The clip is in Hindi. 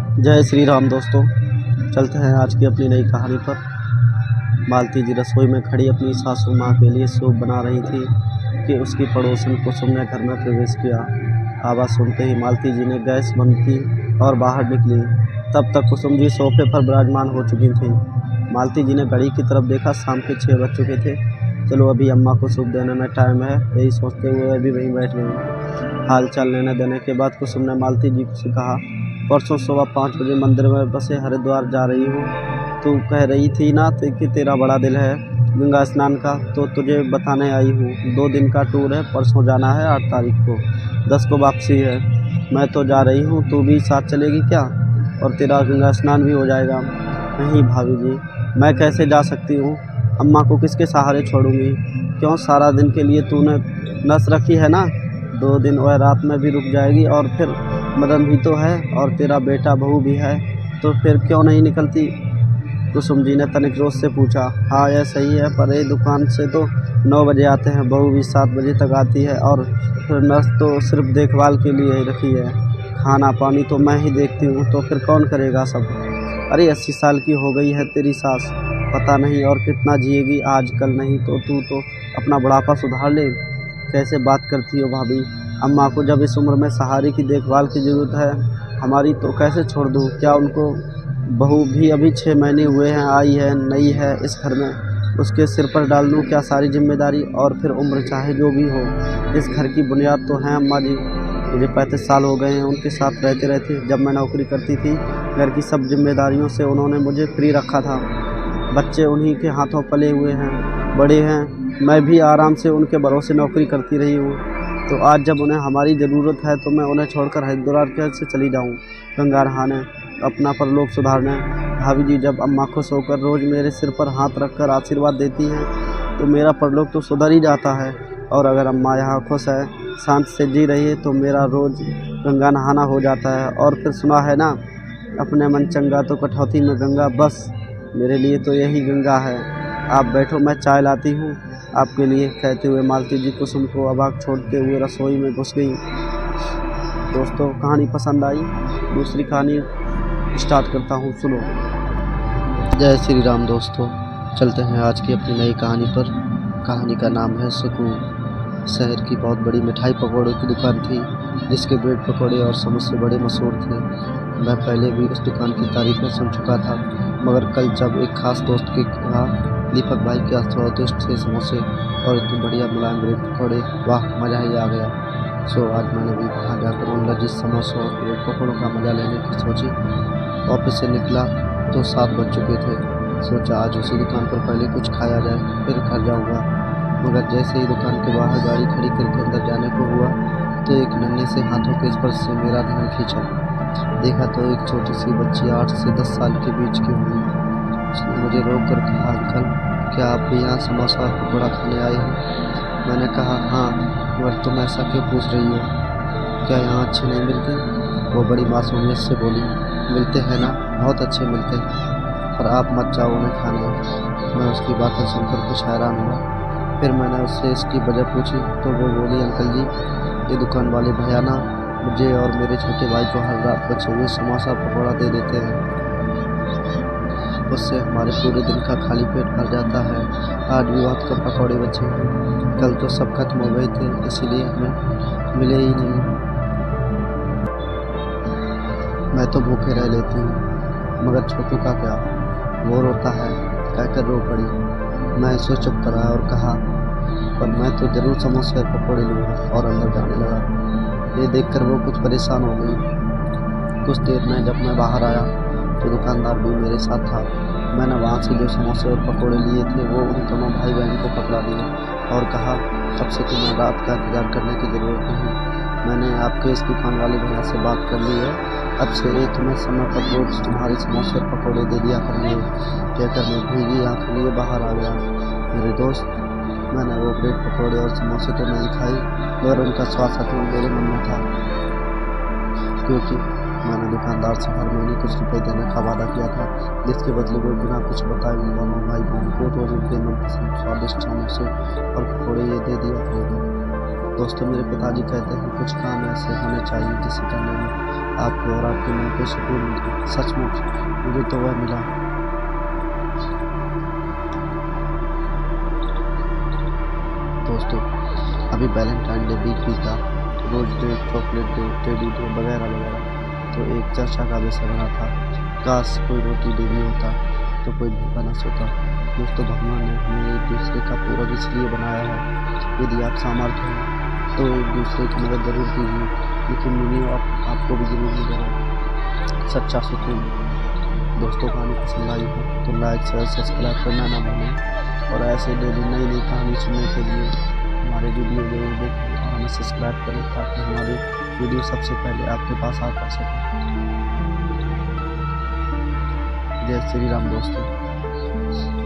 जय श्री राम दोस्तों। चलते हैं आज की अपनी नई कहानी पर। मालती जी रसोई में खड़ी अपनी सासू माँ के लिए सूप बना रही थी कि उसकी पड़ोसन कुसुम ने घर में प्रवेश किया। आवाज़ सुनते ही मालती जी ने गैस बंद की और बाहर निकली। तब तक कुसुम जी सोफे पर विराजमान हो चुकी थीं। मालती जी ने घड़ी की तरफ देखा, शाम के 6 बज चुके थे। चलो अभी अम्मा को सूप देने में टाइम है, यही सोचते हुए अभी वहीं बैठ गई। हाल चाल लेने देने के बाद कुसुम ने मालती जी से कहा, परसों सुबह 5 बजे मंदिर में बसे हरिद्वार जा रही हूँ। तू कह रही थी ना कि तेरा बड़ा दिल है गंगा स्नान का, तो तुझे बताने आई हूँ। 2 दिन का टूर है, परसों जाना है, 8 तारीख को, 10 को वापसी है। मैं तो जा रही हूँ, तू भी साथ चलेगी क्या? और तेरा गंगा स्नान भी हो जाएगा। नहीं भाभी जी, मैं कैसे जा सकती हूँ? अम्मा को किसके सहारे छोड़ूंगी? क्यों, सारा दिन के लिए तूने नस रखी है ना। 2 दिन और रात में भी रुक जाएगी, और फिर मदन भी तो है, और तेरा बेटा बहू भी है, तो फिर क्यों नहीं निकलती? कुसुम जी ने तनिक रोज से पूछा। हाँ यह सही है, पर ये दुकान से तो 9 बजे आते हैं, बहू भी 7 बजे तक आती है, और फिर नर्स तो सिर्फ देखभाल के लिए ही रखी है। खाना पानी तो मैं ही देखती हूँ, तो फिर कौन करेगा सब? अरे 80 साल की हो गई है तेरी सास, पता नहीं और कितना जिएगी, आज कल नहीं तो तू तो अपना बुढ़ापा सुधार ले। कैसे बात करती हो भाभी? अम्मा को जब इस उम्र में सहारे की देखभाल की ज़रूरत है हमारी, तो कैसे छोड़ दूँ? क्या उनको बहू भी अभी 6 महीने हुए हैं, आई है, नई है इस घर में, उसके सिर पर डाल दूँ क्या सारी जिम्मेदारी? और फिर उम्र चाहे जो भी हो, इस घर की बुनियाद तो हैं अम्मा जी। मुझे 35 साल हो गए हैं उनके साथ रहते रहते। जब मैं नौकरी करती थी, घर की सब जिम्मेदारियों से उन्होंने मुझे फ्री रखा था। बच्चे उन्हीं के हाथों पले हुए हैं, बड़े हैं। मैं भी आराम से उनके भरोसे नौकरी करती रही हूँ, तो आज जब उन्हें हमारी ज़रूरत है तो मैं उन्हें छोड़कर हरिद्वार कैसे चली जाऊँ गंगा नहाने, अपना परलोक सुधारने? भाभी जी, जब अम्मा खुश होकर रोज़ मेरे सिर पर हाथ रखकर आशीर्वाद देती हैं, तो मेरा परलोक तो सुधर ही जाता है। और अगर अम्मा यहाँ खुश है, शांत से जी रही है, तो मेरा रोज़ गंगा नहाना हो जाता है। और फिर सुना है ना, अपने मन चंगा तो कटौती में गंगा, बस मेरे लिए तो यही गंगा है। आप बैठो, मैं चाय लाती हूँ आपके लिए, कहते हुए मालती जी कुसुम को अवाक छोड़ते हुए रसोई में घुस गई। दोस्तों, कहानी पसंद आई? दूसरी कहानी स्टार्ट करता हूँ, सुनो। जय श्री राम दोस्तों। चलते हैं आज की अपनी नई कहानी पर। कहानी का नाम है सुकून। शहर की बहुत बड़ी मिठाई पकौड़ों की दुकान थी, जिसके ब्रेड पकौड़े और समोसे बड़े मशहूर थे। मैं पहले भी उस दुकान की तारीफ़ें सुन चुका था, मगर कल जब एक खास दोस्त के कहा, दीपक भाई क्या स्वादिष्ट थे समोसे और इतने बढ़िया मुलायम ब्रेड पकौड़े, वाह मज़ा ही आ गया। सो आज मैंने भी वहाँ जाकर उन लजीज समोसों और ब्रेड पकौड़ों का मज़ा लेने की सोची। ऑफिस से निकला तो 7 बज चुके थे। सोचा आज उसी दुकान पर पहले कुछ खाया जाए, फिर घर जाऊँगा। मगर जैसे ही दुकान के बाहर गाड़ी खड़ी करके अंदर जाने को हुआ, तो एक नन्हे से हाथों के स्पर्श से मेरा ध्यान खींचा। देखा तो एक छोटी सी बच्ची 8 से 10 साल के बीच की होगी। उसने मुझे रोक कर कहा, अंकल क्या आप भी यहाँ समोसा और पकौड़ा खाने आए हो? मैंने कहा हाँ, मगर तुम ऐसा क्यों पूछ रही हो? क्या यहाँ अच्छे नहीं मिलते? वो बड़ी मासूमियत से बोली, मिलते हैं ना, बहुत अच्छे मिलते हैं, पर आप मत जाओ उन्हें खाने। मैं उसकी बातें सुनकर कुछ हैरान हुआ। फिर मैंने उससे इसकी वजह पूछी, तो वो बोली, अंकल जी ये दुकान वाले भैया ना मुझे और मेरे छोटे भाई को हर रात बचे हुए समोसा पकौड़ा दे देते हैं। उससे हमारे पूरे दिन का खाली पेट भर जाता है। आज भी बहुत कम पकौड़े बचे हैं, कल तो सब खत्म हो गए थे, इसीलिए हमें मिले ही नहीं। मैं तो भूखे रह लेती हूँ, मगर छोटू का क्या, वो रोता है, कहकर रो पड़ी। मैं इसे चुप कराया और कहा, पर मैं तो ज़रूर समोसे और पकौड़े लूँगा, और अंदर जाने लगा। ये देखकर वो कुछ परेशान हो गई। कुछ देर में जब मैं बाहर आया तो दुकानदार भी मेरे साथ था। मैंने वहाँ से जो समोसे और पकौड़े लिए थे वो उन दोनों भाई बहन को पकड़ा दिए और कहा, अब से तुम्हें रात का इंतजार करने की ज़रूरत नहीं। मैंने आपके इस दुकान वाले भैया से बात कर ली है, अब से ये तुम्हें समय पर रोज तुम्हारे समोसे और पकौड़े दे दिया करेंगे। कहकर मैं भीगी आंखें लिए बाहर आ गया। मेरे दोस्त, मैंने वो ब्रेड पकौड़े और समोसे तो नहीं खाई, मगर उनका स्वाद सच में मेरे मन में था, क्योंकि मैंने दुकानदार से हर महीने कुछ रुपए देने का वादा किया था, जिसके बदले वो बिना कुछ बताए उन दोनों भाई बहन को रोज उनके मनपसंद स्वादिष्ट समोसे और पकौड़े ये दे दिया करेंगे। दोस्तों, मेरे पिताजी कहते हैं कुछ काम ऐसे होने चाहिए जिसे करने में आपको और आपके मन को सुकून मिले। सचमुच मुझे तो वह मिला। दोस्तों, अभी वैलेंटाइन डे वीक भी था, rose day, chocolate day, teddy day वगैरह वगैरह। तो एक चर्चा का विषय बना था, काश कोई रोटी डे भी होता तो कोई भूखा न सोता। दोस्तों, भगवान ने हमें एक दूसरे का पूरक इसलिए बनाया है। यदि आप सामर्थ्य हैं तो एक दूसरे की मदद जरूर कीजिए, लेकिन मिनिमम आपको भी जरूर मिलेगा सच्चा सुकून। दोस्तों, कहानी पसंद आई हो तो लाइक शेयर सब्सक्राइब करना ना भूलें, और ऐसे डेली नई नई कहानी सुनने के लिए हमारे वीडियो जरूर देखें और हमें सब्सक्राइब करें, ताकि हमारे वीडियो सबसे पहले आपके पास आ सके। जय श्री राम दोस्तों।